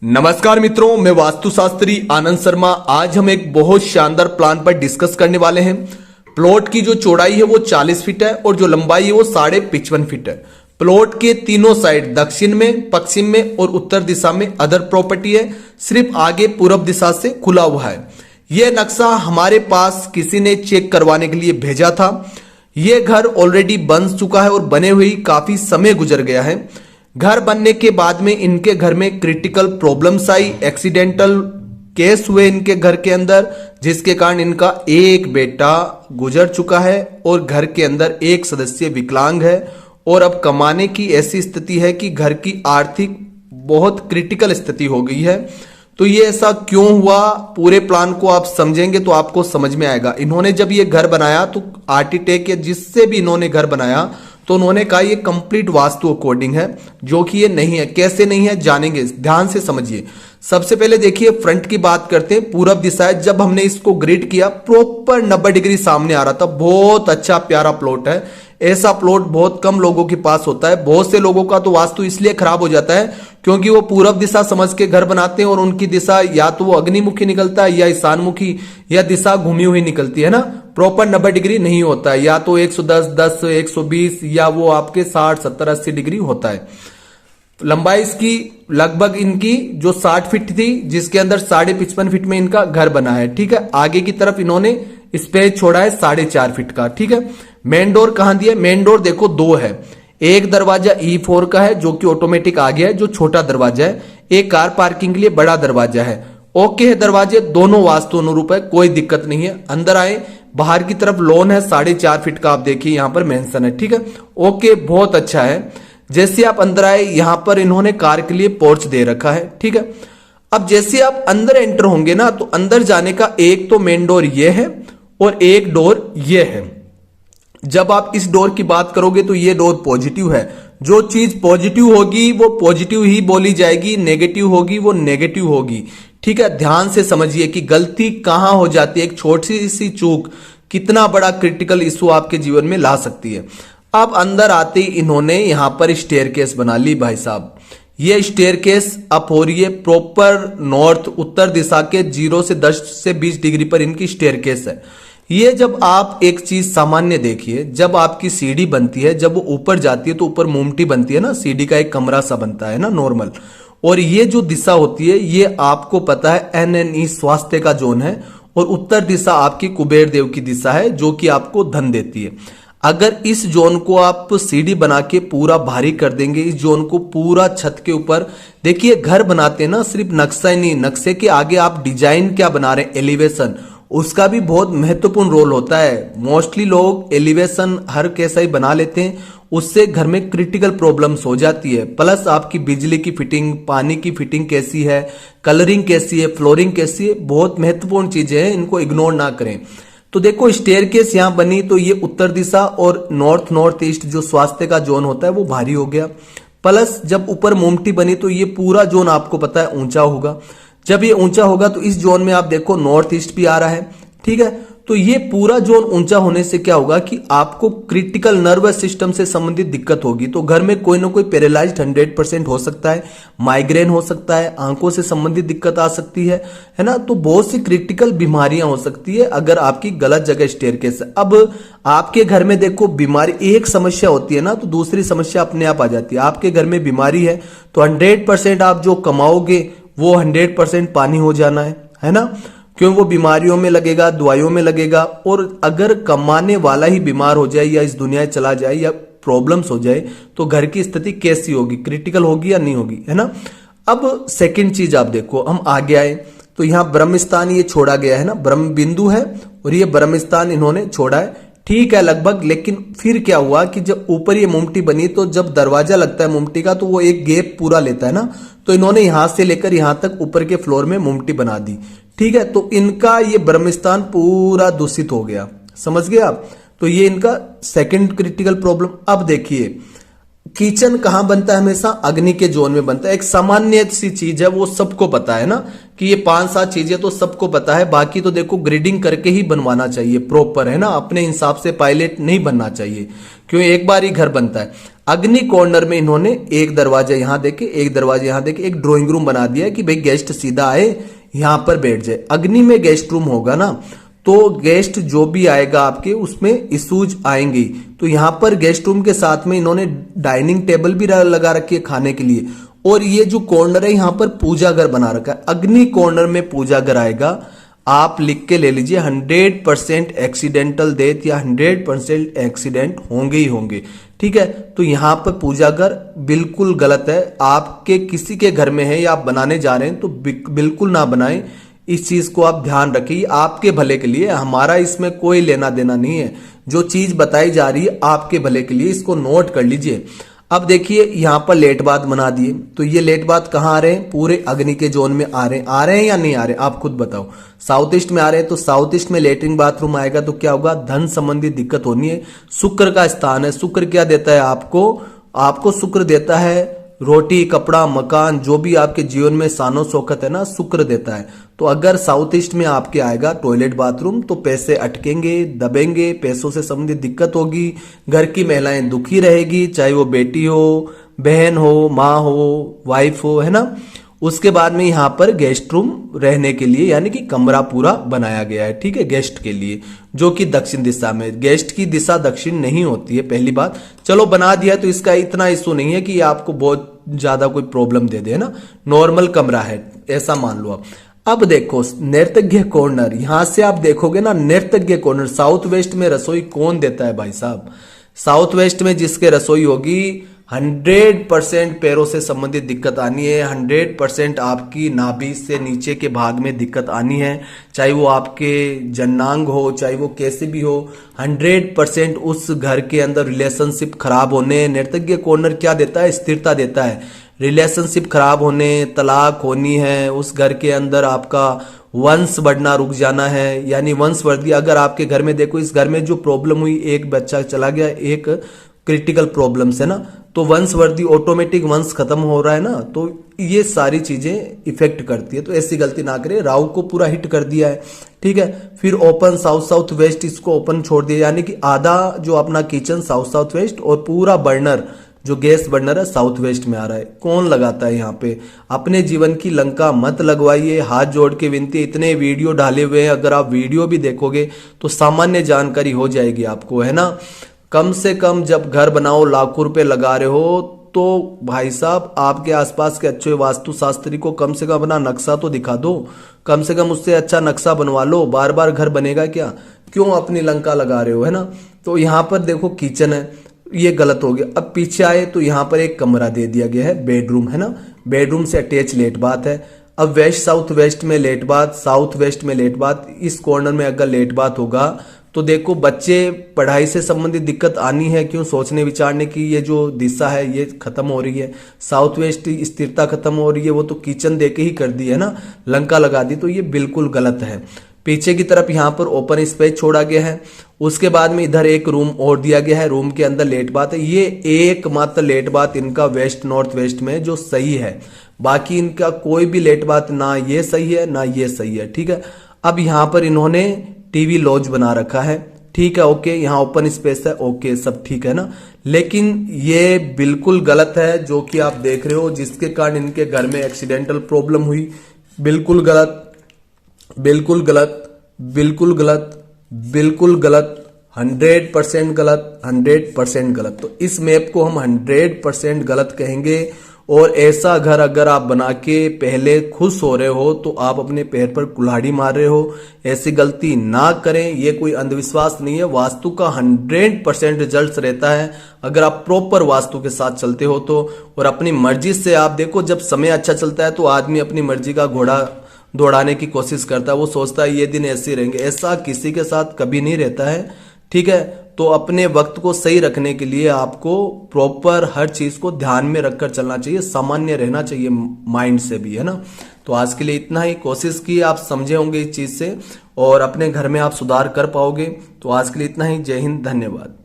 नमस्कार मित्रों, मैं वास्तुशास्त्री आनंद शर्मा। आज हम एक बहुत शानदार प्लान पर डिस्कस करने वाले हैं। प्लॉट की जो चौड़ाई है वो 40 फीट है और जो लंबाई है वो 55.5 फीट है। प्लॉट के तीनों साइड दक्षिण में, पश्चिम में और उत्तर दिशा में अदर प्रॉपर्टी है। सिर्फ आगे पूर्व दिशा से खुला हुआ है। यह नक्शा हमारे पास किसी ने चेक करवाने के लिए भेजा था। यह घर ऑलरेडी बन चुका है और बने हुए काफी समय गुजर गया है। घर बनने के बाद में इनके घर में क्रिटिकल प्रॉब्लम्स आई, एक्सीडेंटल केस हुए इनके घर के अंदर, जिसके कारण इनका एक बेटा गुजर चुका है और घर के अंदर एक सदस्य विकलांग है और अब कमाने की ऐसी स्थिति है कि घर की आर्थिक बहुत क्रिटिकल स्थिति हो गई है। तो ये ऐसा क्यों हुआ, पूरे प्लान को आप समझेंगे तो आपको समझ में आएगा। इन्होंने जब ये घर बनाया तो आर्किटेक्ट या जिससे भी इन्होंने घर बनाया तो उन्होंने कहा ये कंप्लीट वास्तु अकॉर्डिंग है, जो कि ये नहीं है। कैसे नहीं है जानेंगे, ध्यान से समझिए। सबसे पहले देखिए फ्रंट की बात करते हैं। पूरब दिशा है। जब हमने इसको ग्रिड किया प्रॉपर 90 डिग्री सामने आ रहा था। बहुत अच्छा प्यारा प्लॉट है। ऐसा प्लॉट बहुत कम लोगों के पास होता है। बहुत से लोगों का तो वास्तु इसलिए खराब हो जाता है क्योंकि वो पूरब दिशा समझ के घर बनाते हैं और उनकी दिशा या तो वो अग्निमुखी निकलता है या ईशानमुखी या दिशा घूमी हुई निकलती है ना। प्रॉपर 90 डिग्री नहीं होता है, या तो 110, 10, 120 या वो आपके 60, 70, 80 डिग्री होता है। लंबाई इसकी लगभग इनकी जो 60 फीट थी, जिसके अंदर 55.5 फीट में इनका घर बना है। ठीक है, आगे की तरफ इन्होंने स्पेस छोड़ा है 4.5 फीट का। ठीक है, मेन डोर कहां दिया? मेन डोर देखो 2 है। एक दरवाजा E4 का है जो कि ऑटोमेटिक आ गया है, जो छोटा दरवाजा है। एक कार पार्किंग के लिए बड़ा दरवाजा है। ओके है, दरवाजे दोनों वास्तु अनुरूप है, कोई दिक्कत नहीं है। अंदर आए, बाहर की तरफ लॉन है 4.5 फीट का, आप देखिए यहां पर मेंशन है। ठीक है, ओके, बहुत अच्छा है। जैसे आप अंदर आए, यहां पर इन्होंने कार के लिए पोर्च दे रखा है। ठीक है, अब जैसे आप अंदर एंटर होंगे ना, तो अंदर जाने का एक तो मेन डोर ये है और एक डोर ये है। जब आप इस डोर की बात करोगे तो ये डोर पॉजिटिव है। जो चीज पॉजिटिव होगी वो पॉजिटिव ही बोली जाएगी, नेगेटिव होगी वो नेगेटिव होगी। ठीक है, ध्यान से समझिए कि गलती कहां हो जाती है। एक छोटी सी चूक कितना बड़ा क्रिटिकल इशू आपके जीवन में ला सकती है। अब अंदर आते ही इन्होंने यहां पर स्टेयरकेस बना ली। भाई साहब, ये स्टेयरकेस अप हो रही है प्रॉपर नॉर्थ उत्तर दिशा के 0 से 10 से 20 डिग्री पर इनकी स्टेयरकेस है। ये जब आप एक चीज सामान्य देखिए, जब आपकी सीढ़ी बनती है, जब वो ऊपर जाती है तो ऊपर मोमटी बनती है ना, सीढ़ी का एक कमरा सा बनता है ना नॉर्मल। और ये जो दिशा होती है ये आपको पता है NNE स्वास्थ्य का जोन है और उत्तर दिशा आपकी कुबेर देव की दिशा है जो कि आपको धन देती है। अगर इस जोन को आप सीढ़ी बना के पूरा भारी कर देंगे, इस जोन को पूरा छत के ऊपर, देखिए घर बनाते हैं ना, सिर्फ नक्शा ही नहीं, नक्शे के आगे आप डिजाइन क्या बना रहे हैं, एलिवेशन, उसका भी बहुत महत्वपूर्ण रोल होता है। मोस्टली लोग एलिवेशन हर कैसा ही बना लेते हैं, उससे घर में क्रिटिकल प्रॉब्लम्स हो जाती है। प्लस आपकी बिजली की फिटिंग, पानी की फिटिंग कैसी है, कलरिंग कैसी है, फ्लोरिंग कैसी है, बहुत महत्वपूर्ण चीजें हैं, इनको इग्नोर ना करें। तो देखो स्टेयरकेस यहां बनी तो ये उत्तर दिशा और नॉर्थ ईस्ट जो स्वास्थ्य का जोन होता है वो भारी हो गया। प्लस जब ऊपर मोमटी बनी तो ये पूरा जोन आपको पता है ऊंचा होगा। जब ये ऊंचा होगा तो इस जोन में आप देखो नॉर्थ ईस्ट भी आ रहा है। ठीक है, तो ये पूरा जोन ऊंचा होने से क्या होगा कि आपको क्रिटिकल नर्वस सिस्टम से संबंधित दिक्कत होगी। तो घर में कोई ना कोई पैरालाइज्ड 100% हो सकता है, माइग्रेन हो सकता है, आंखों से संबंधित दिक्कत आ सकती है ना। तो बहुत सी क्रिटिकल बीमारियां हो सकती है अगर आपकी गलत जगह स्टेयरकेस है। अब आपके घर में देखो बीमारी, एक समस्या होती है ना तो दूसरी समस्या अपने आप आ जाती है। आपके घर में बीमारी है तो 100% आप जो कमाओगे वो 100% पानी हो जाना है ना, क्यों? वो बीमारियों में लगेगा, दवाइयों में लगेगा। और अगर कमाने वाला ही बीमार हो जाए या इस दुनिया चला जाए या प्रॉब्लम्स हो जाए तो घर की स्थिति कैसी होगी, क्रिटिकल होगी या नहीं होगी, है ना। अब सेकंड चीज आप देखो, हम आगे आए तो यहाँ ब्रह्म स्थान ये छोड़ा गया है ना, ब्रह्म बिंदु है और ये ब्रह्म स्थान इन्होंने छोड़ा है। ठीक है लगभग, लेकिन फिर क्या हुआ कि जब ऊपर ये मोमटी बनी तो जब दरवाजा लगता है मोमटी का तो वो एक गैप पूरा लेता है ना, तो इन्होंने यहां से लेकर यहां तक ऊपर के फ्लोर में मोमटी बना दी। ठीक है, तो इनका ये ब्रह्मस्थान पूरा दूषित हो गया, समझ गए आप। तो ये इनका सेकंड क्रिटिकल प्रॉब्लम। अब देखिए किचन कहां बनता है? हमेशा अग्नि के जोन में बनता है। एक सामान्य सी चीज है, वो सबको पता है ना कि ये 5-7 चीजें तो सबको पता है। बाकी तो देखो ग्रिडिंग करके ही बनवाना चाहिए प्रॉपर, है ना। अपने हिसाब से पायलट नहीं बनना चाहिए, क्यों? एक बार ही घर बनता है। अग्नि कॉर्नर में इन्होंने एक दरवाजा यहां देके, एक दरवाजा यहां देके, एक ड्राइंग रूम बना दिया है कि भाई गेस्ट सीधा आए यहां पर बैठ जाए। अग्नि में गेस्ट रूम होगा ना, तो गेस्ट जो भी आएगा आपके उसमें इश्यूज आएंगे। तो यहां पर गेस्ट रूम के साथ में इन्होंने डाइनिंग टेबल भी लगा रखी है खाने के लिए। और ये जो कॉर्नर है यहां पर पूजा घर बना रखा है। अग्नि कॉर्नर में पूजा घर आएगा। आप लिख के ले लीजिए 100% एक्सीडेंटल डेथ या 100% एक्सीडेंट होंगे ही होंगे। ठीक है, तो यहां पर पूजा घर बिल्कुल गलत है। आपके किसी के घर में है या आप बनाने जा रहे हैं तो बिल्कुल ना बनाएं। इस चीज को आप ध्यान रखिए, आपके भले के लिए, हमारा इसमें कोई लेना देना नहीं है। जो चीज बताई जा रही है आपके भले के लिए, इसको नोट कर लीजिए। अब देखिए यहां पर लेट बाथ बना दिए, तो ये लेट बाथ कहां आ रहे हैं? पूरे अग्नि के जोन में आ रहे हैं या नहीं आ रहे? आप खुद बताओ। साउथ ईस्ट में आ रहे हैं, तो साउथ ईस्ट में लेटरिन बाथरूम आएगा तो क्या होगा? धन संबंधी दिक्कत होनी है। शुक्र का स्थान है। शुक्र क्या देता है आपको शुक्र देता है रोटी, कपड़ा, मकान, जो भी आपके जीवन में शानो शौकत है ना, शुक्र देता है। तो अगर साउथ ईस्ट में आपके आएगा टॉयलेट बाथरूम तो पैसे अटकेंगे, दबेंगे, पैसों से संबंधित दिक्कत होगी, घर की महिलाएं दुखी रहेगी, चाहे वो बेटी हो, बहन हो, माँ हो, वाइफ हो, है ना। उसके बाद में यहाँ पर गेस्ट रूम रहने के लिए, यानी कि कमरा पूरा बनाया गया है, ठीक है, गेस्ट के लिए, जो कि दक्षिण दिशा में। गेस्ट की दिशा दक्षिण नहीं होती है, पहली बात। चलो बना दिया तो इसका इतना इशू नहीं है कि आपको बहुत ज्यादा कोई प्रॉब्लम दे दे, ना। नॉर्मल कमरा है ऐसा मान लो आप। अब देखो नर्तज्ञ कॉर्नर, यहां से आप देखोगे ना, नर्तज्ञ कॉर्नर। साउथ वेस्ट में रसोई कौन देता है भाई साहब? साउथ वेस्ट में जिसके रसोई होगी 100% पैरों से संबंधित दिक्कत आनी है। 100% आपकी नाभि से नीचे के भाग में दिक्कत आनी है, चाहे वो आपके जन्नांग हो, चाहे वो कैसे भी हो। 100% उस घर के अंदर रिलेशनशिप खराब होने। नर्तज्ञ कॉर्नर क्या देता है? स्थिरता देता है। रिलेशनशिप खराब होने, तलाक होनी है, उस घर के अंदर आपका वंश बढ़ना रुक जाना है, यानी वंशवृद्धि। अगर आपके घर में देखो, इस घर में जो प्रॉब्लम हुई, एक बच्चा चला गया, एक क्रिटिकल प्रॉब्लम्स है ना, तो वंशवृद्धि, ऑटोमेटिक वंश खत्म हो रहा है ना, तो ये सारी चीजें इफेक्ट करती है। तो ऐसी गलती ना करें। राहु को पूरा हिट कर दिया है, ठीक है। फिर ओपन साउथ साउथ वेस्ट, इसको ओपन छोड़ दिया, यानी कि आधा जो अपना किचन साउथ साउथ वेस्ट और पूरा बर्नर जो गैस बर्नर है साउथ वेस्ट में आ रहा है। कौन लगाता है यहाँ पे? अपने जीवन की लंका मत लगवाइए, हाथ जोड़ के विनती। इतने वीडियो डाले हुए हैं, अगर आप वीडियो भी देखोगे तो सामान्य जानकारी हो जाएगी आपको, है ना। कम से कम जब घर बनाओ, लाखों रुपए लगा रहे हो, तो भाई साहब आपके आसपास के अच्छे वास्तुशास्त्री को कम से कम अपना नक्शा तो दिखा दो। कम से कम उससे अच्छा नक्शा बनवा लो। बार बार घर बनेगा क्या? क्यों अपनी लंका लगा रहे हो, है ना। तो यहाँ पर देखो किचन है, ये गलत हो गया। अब पीछे आए तो यहाँ पर एक कमरा दे दिया गया है, बेडरूम, है ना। बेडरूम से अटैच लेट बाथ है। अब वेस्ट साउथ वेस्ट में लेट बाथ, साउथ वेस्ट में लेट बाथ। इस कॉर्नर में अगर लेट बाथ होगा तो देखो बच्चे पढ़ाई से संबंधित दिक्कत आनी है। क्यों? सोचने विचारने की ये जो दिशा है ये खत्म हो रही है। साउथ वेस्ट स्थिरता खत्म हो रही है, वो तो किचन देके ही कर दी है ना, लंका लगा दी, तो ये बिल्कुल गलत है। पीछे की तरफ यहाँ पर ओपन स्पेस छोड़ा गया है। उसके बाद में इधर एक रूम और दिया गया है, रूम के अंदर लेट बाथ है। ये एकमात्र लेट बाथ इनका वेस्ट नॉर्थ वेस्ट में जो सही है, बाकी इनका कोई भी लेट बाथ ना ये सही है ना ये सही है, ठीक है। अब यहाँ पर इन्होंने टीवी लॉज बना रखा है, ठीक है, ओके। यहाँ ओपन स्पेस है, ओके, सब ठीक है ना। लेकिन ये बिल्कुल गलत है जो कि आप देख रहे हो, जिसके कारण इनके घर में एक्सीडेंटल प्रॉब्लम हुई। बिल्कुल गलत, बिल्कुल गलत, बिल्कुल गलत, बिल्कुल गलत, 100% गलत, 100% गलत। तो इस मैप को हम 100% गलत कहेंगे। और ऐसा घर अगर आप बना के पहले खुश हो रहे हो तो आप अपने पैर पर कुल्हाड़ी मार रहे हो। ऐसी गलती ना करें, ये कोई अंधविश्वास नहीं है। वास्तु का 100% रिजल्ट रहता है अगर आप प्रॉपर वास्तु के साथ चलते हो तो। और अपनी मर्जी से आप देखो, जब समय अच्छा चलता है तो आदमी अपनी मर्जी का घोड़ा दौड़ाने की कोशिश करता है। वो सोचता है ये दिन ऐसे रहेंगे, ऐसा किसी के साथ कभी नहीं रहता है, ठीक है। तो अपने वक्त को सही रखने के लिए आपको प्रॉपर हर चीज को ध्यान में रखकर चलना चाहिए, सामान्य रहना चाहिए माइंड से भी, है ना। तो आज के लिए इतना ही। कोशिश की आप समझे होंगे इस चीज से और अपने घर में आप सुधार कर पाओगे। तो आज के लिए इतना ही। जय हिंद, धन्यवाद।